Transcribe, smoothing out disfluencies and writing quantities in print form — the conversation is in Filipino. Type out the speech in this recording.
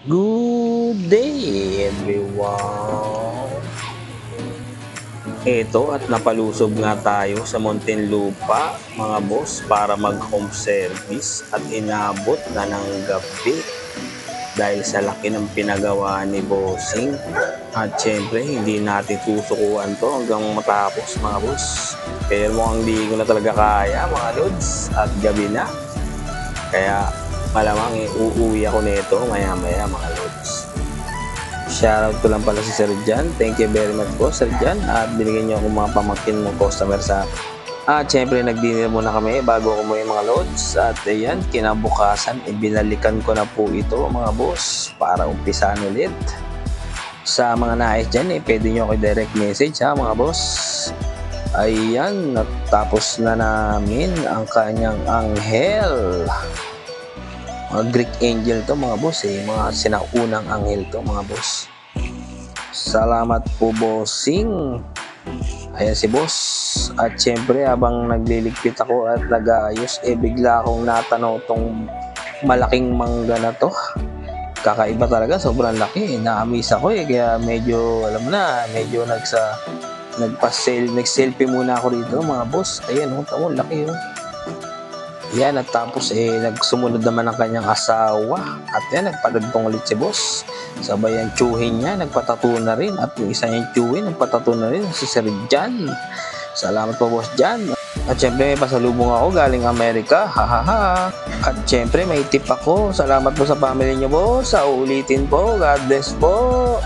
Good day everyone! Eto at napalusob nga tayo sa Muntinlupa mga boss para mag home service at inabot na ng gabi dahil sa laki ng pinagawa ni Bossing. At syempre hindi natin tusukuan to hanggang matapos mga boss. Pero mukhang di ko na talaga kaya mga lods at gabi na. Kaya malamang uuwi ako nito maya maya mga lods. Shoutout ko lang pala si Sir Jan. Thank you very much po Sir Jan. At binigyan niyo ako mga pamangkin mong customer sa at syempre nag-dinner muna kami bago ako umuwi mga lods. At ayan, kinabukasan binalikan ko na po ito mga boss para umpisahan ulit. Sa mga nais dyan pwede nyo ako direct message ha mga boss. Ayan, natapos na namin ang kanyang anghel. Mga Greek angel to mga boss mga sinaunang anghel to mga boss. Salamat po bossing. Ayan si boss. At syempre habang nagliligpit ako at nag-aayos bigla akong natanaw tong malaking mangga na to. Kakaiba talaga, sobrang laki. Na-amaze ako kaya medyo alam mo na, medyo nag-selfie muna ako dito mga boss. Ayan tamo laki Yan at tapos nagsumunod naman ang kanyang asawa at yan nagpadagtong ulit si boss. Sabay ang tsuhin niya, nagpatato na rin at yung isa niyang tsuhin, nagpatato na rin si Sir Jan. Salamat po boss Jan. At syempre may pasalubong ako galing Amerika, hahaha. At syempre may tip ako, salamat po sa family niyo boss, sa ulitin po, God bless po.